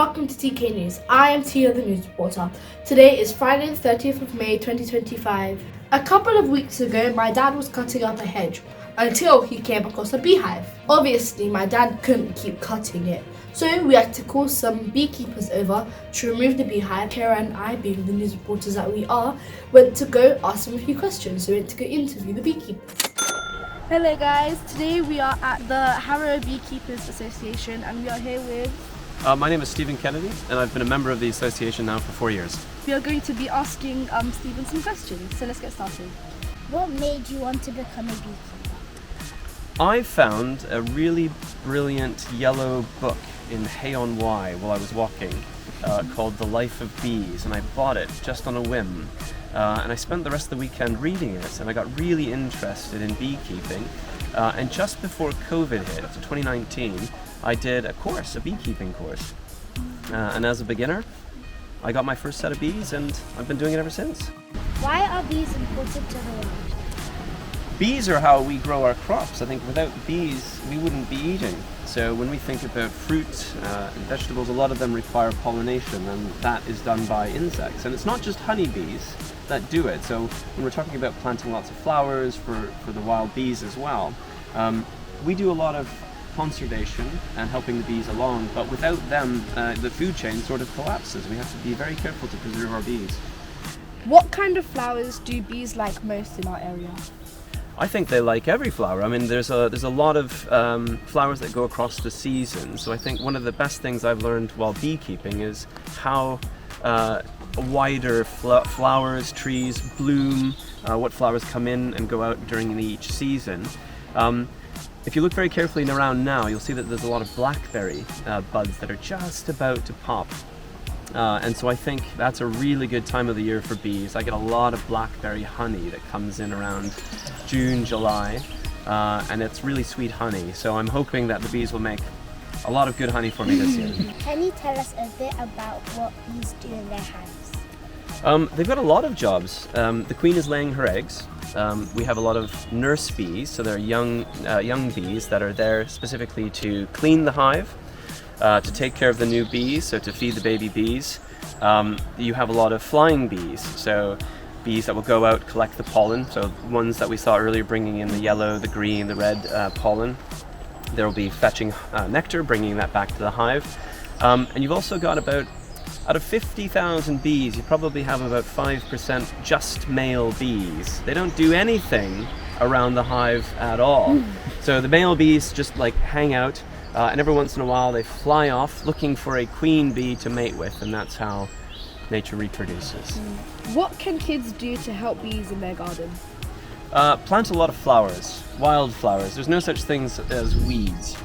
welcome to TKNews. I am Tia, the news reporter. Today is Friday the 30th of May 2025. A couple of weeks ago, my dad was cutting up a hedge until he came across a beehive. Obviously, my dad couldn't keep cutting it, so we had to call some beekeepers over to remove the beehive. Kara and I, being the news reporters that we are, went to go ask them a few questions. So we went to go interview the beekeepers. Hello guys, today we are at the Harrow Beekeepers Association and we are here with... My name is Stephen Kennedy and I've been a member of the association now for 4 years. We are going to be asking Stephen some questions, so let's get started. What made you want to become a beekeeper? I found a really brilliant yellow book in Hay on Wye while I was walking called The Life of Bees, and I bought it just on a whim. And I spent the rest of the weekend reading it, and I got really interested in beekeeping. And just before COVID hit, so 2019, I did a beekeeping course. And as a beginner, I got my first set of bees, and I've been doing it ever since. Why are bees important to the world? Bees are how we grow our crops. I think without bees, we wouldn't be eating. So when we think about fruit and vegetables, a lot of them require pollination, and that is done by insects. And it's not just honeybees that do it. So when we're talking about planting lots of flowers for the wild bees as well, we do a lot of conservation and helping the bees along, but without them, the food chain sort of collapses. We have to be very careful to preserve our bees. What kind of flowers do bees like most in our area? I think they like every flower. I mean, there's a lot of flowers that go across the season. So I think one of the best things I've learned while beekeeping is how wider flowers, trees bloom, what flowers come in and go out during each season. If you look very carefully around now, you'll see that there's a lot of blackberry buds that are just about to pop. And so I think that's a really good time of the year for bees. I get a lot of blackberry honey that comes in around June, July, and it's really sweet honey. So I'm hoping that the bees will make a lot of good honey for me this year. Can you tell us a bit about what bees do in their hives? They've got a lot of jobs. The queen is laying her eggs. We have a lot of nurse bees, so they're young bees that are there specifically to clean the hive, to take care of the new bees, so to feed the baby bees. You have a lot of flying bees, so bees that will go out, collect the pollen, so ones that we saw earlier bringing in the yellow, the green, the red pollen. They'll be fetching nectar, bringing that back to the hive. And you've also got out of 50,000 bees, you probably have about 5% just male bees. They don't do anything around the hive at all. So the male bees just like hang out, and every once in a while they fly off looking for a queen bee to mate with, and that's how nature reproduces. What can kids do to help bees in their garden? Plant a lot of flowers, wild flowers. There's no such things as weeds.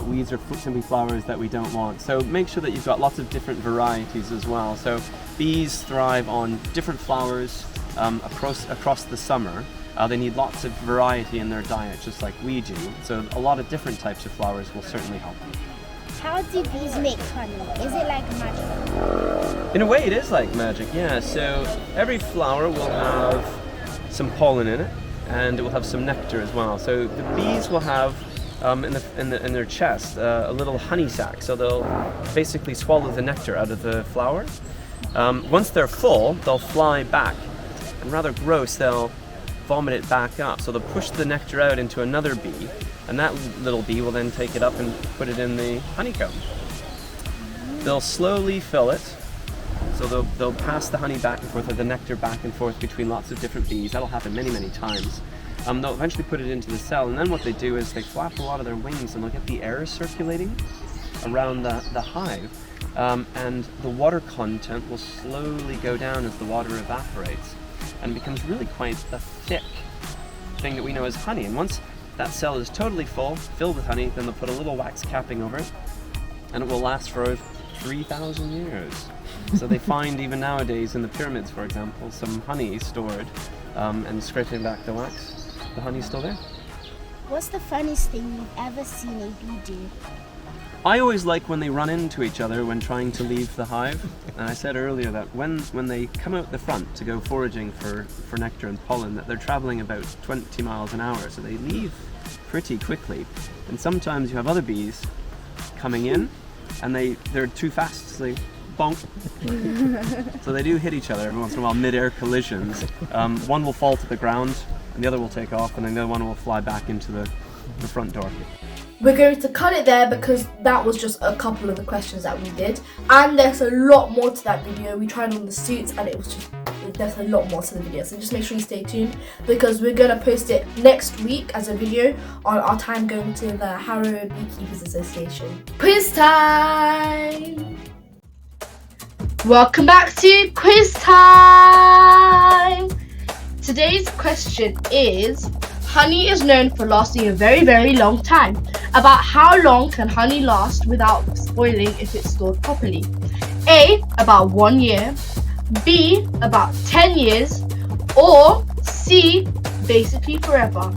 Weeds are simply flowers that we don't want. So make sure that you've got lots of different varieties as well. So bees thrive on different flowers across the summer. They need lots of variety in their diet, just like we do. So a lot of different types of flowers will certainly help them. How do bees make honey? Is it like magic? In a way, it is like magic, yeah. So every flower will have some pollen in it, and it will have some nectar as well. So the bees will have in their chest a little honey sac. So they'll basically swallow the nectar out of the flower. Once they're full, they'll fly back, and rather gross, they'll vomit it back up. So they'll push the nectar out into another bee, and that little bee will then take it up and put it in the honeycomb. They'll slowly fill it. So they'll pass the honey back and forth, or the nectar back and forth between lots of different bees. That'll happen many, many times. They'll eventually put it into the cell, and then what they do is they flap a lot of their wings and they'll get the air circulating around the hive, and the water content will slowly go down as the water evaporates, and it becomes really quite a thick thing that we know as honey. And once that cell is totally full, filled with honey, then they'll put a little wax capping over it, and it will last for 3,000 years. So they find even nowadays in the pyramids, for example, some honey stored, and scraping back the wax, the honey's still there. What's the funniest thing you've ever seen a bee do? I always like when they run into each other when trying to leave the hive. And I said earlier that when they come out the front to go foraging for nectar and pollen, that they're traveling about 20 miles an hour, so they leave pretty quickly. And sometimes you have other bees coming in and they're too fast, so they bonk. So they do hit each other every once in a while, mid-air collisions. One will fall to the ground, and the other will take off, and then the other one will fly back into the front door. We're going to cut it there because that was just a couple of the questions that we did, and there's a lot more to that video. We tried on the suits and there's a lot more to the video, so just make sure you stay tuned because we're going to post it next week as a video on our time going to the Harrow Beekeepers Association. Quiz time! Welcome back to quiz time! Today's question is, honey is known for lasting a very, very long time. About how long can honey last without spoiling if it's stored properly? A, about 1 year. B, about 10 years. Or C, basically forever.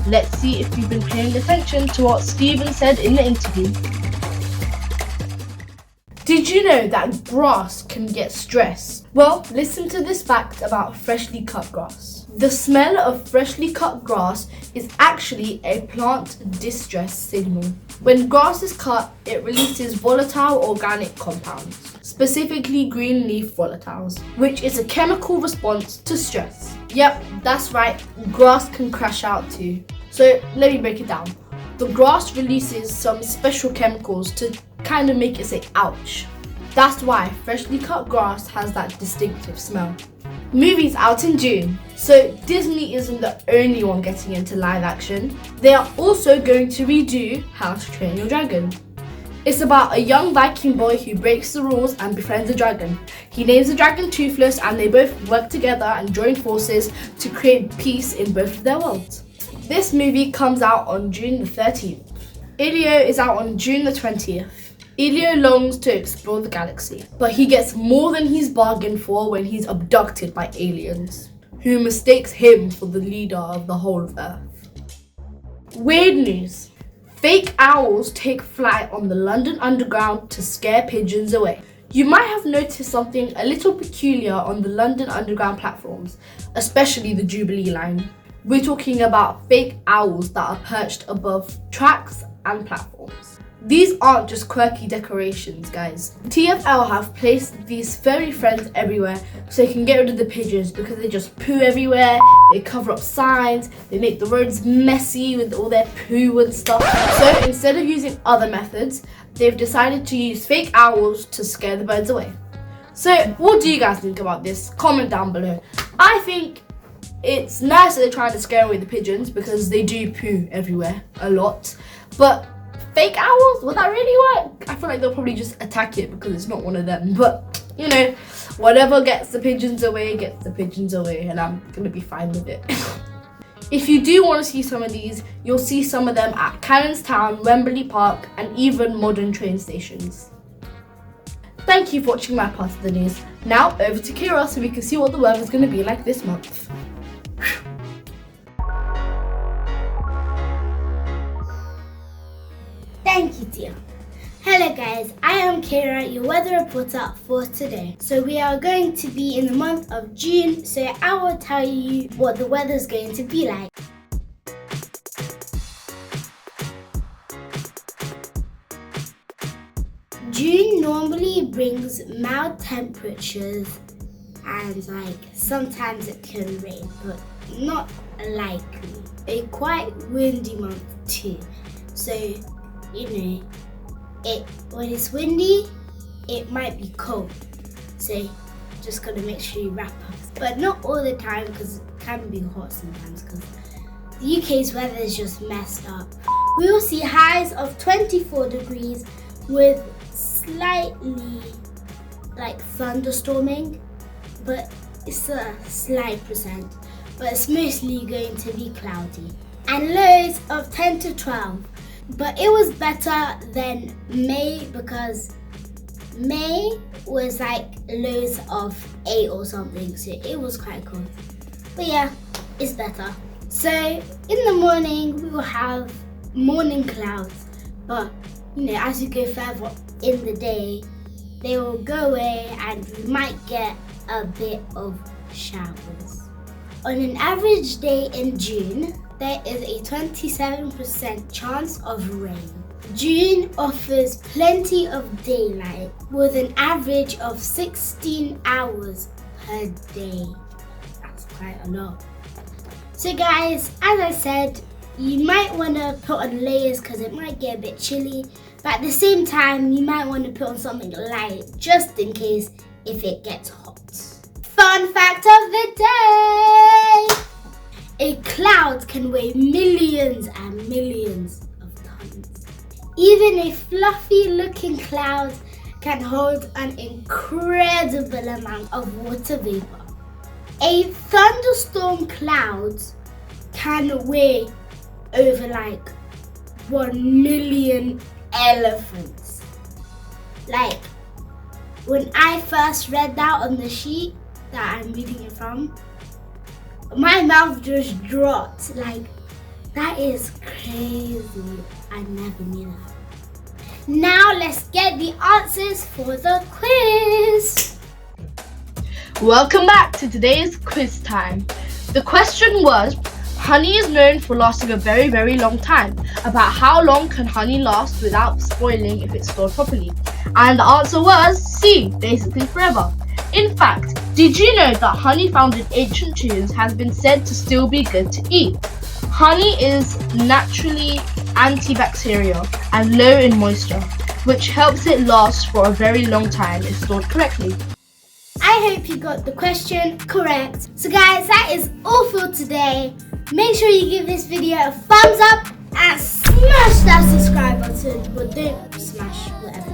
Let's see if you've been paying attention to what Stephen said in the interview. Did you know that grass can get stressed? Well, listen to this fact about freshly cut grass. The smell of freshly cut grass is actually a plant distress signal. When grass is cut, it releases volatile organic compounds, specifically green leaf volatiles, which is a chemical response to stress. Yep, that's right, grass can crash out too. So let me break it down. The grass releases some special chemicals to kind of make it say ouch. That's why freshly cut grass has that distinctive smell. Movies out in June. So Disney isn't the only one getting into live action. They are also going to redo How to Train Your Dragon. It's about a young Viking boy who breaks the rules and befriends a dragon. He names the dragon Toothless and they both work together and join forces to create peace in both of their worlds. This movie comes out on June the 13th. Elio is out on June the 20th. Elio longs to explore the galaxy, but he gets more than he's bargained for when he's abducted by aliens, who mistakes him for the leader of the whole of Earth. Weird news. Fake owls take flight on the London Underground to scare pigeons away. You might have noticed something a little peculiar on the London Underground platforms, especially the Jubilee line. We're talking about fake owls that are perched above tracks and platforms. These aren't just quirky decorations, guys. TfL have placed these furry friends everywhere so they can get rid of the pigeons because they just poo everywhere, they cover up signs, they make the roads messy with all their poo and stuff. So instead of using other methods, they've decided to use fake owls to scare the birds away. So what do you guys think about this? Comment down below. I think it's nice that they're trying to scare away the pigeons because they do poo everywhere a lot, but fake owls, will that really work? I feel like they'll probably just attack it because it's not one of them. But, you know, whatever gets the pigeons away, gets the pigeons away, and I'm going to be fine with it. If you do want to see some of these, you'll see some of them at Cannons Town, Wembley Park, and even modern train stations. Thank you for watching my part of the news. Now, over to Kira so we can see what the weather's going to be like this month. Thank you, Tia. Hello guys, I am Kira, your weather reporter for today. So we are going to be in the month of June, so I will tell you what the weather is going to be like. June normally brings mild temperatures and sometimes it can rain, but not likely. A quite windy month too. So you know, when it's windy, it might be cold. So just gotta make sure you wrap up. But not all the time because it can be hot sometimes because the UK's weather is just messed up. We will see highs of 24 degrees with slightly thunderstorming, but it's a slight percent. But it's mostly going to be cloudy. And lows of 10 to 12. But it was better than May because May was lows of 8 or something, so it was quite cool. But yeah, it's better. So in the morning we will have morning clouds, but you know, as you go further in the day, they will go away and we might get a bit of showers. On an average day in June, there is a 27% chance of rain. June offers plenty of daylight with an average of 16 hours per day. That's quite a lot. So guys, as I said, you might want to put on layers because it might get a bit chilly, but at the same time you might want to put on something light just in case if it gets hot. Fun fact of the day! A cloud can weigh millions and millions of tons. Even a fluffy looking cloud can hold an incredible amount of water vapor. A thunderstorm cloud can weigh over like 1 million elephants. Like, when I first read that on the sheet that I'm reading it from, my mouth just dropped. Like, that is crazy. I never knew that. Now let's get the answers for the quiz. Welcome back to today's quiz time. The question was, honey is known for lasting a very, very long time. About how long can honey last without spoiling if it's stored properly? And the answer was C, basically forever. In fact, did you know that honey found in ancient tombs has been said to still be good to eat? Honey is naturally antibacterial and low in moisture, which helps it last for a very long time if stored correctly. I hope you got the question correct. So guys, that is all for today. Make sure you give this video a thumbs up and smash that subscribe button, but don't smash whatever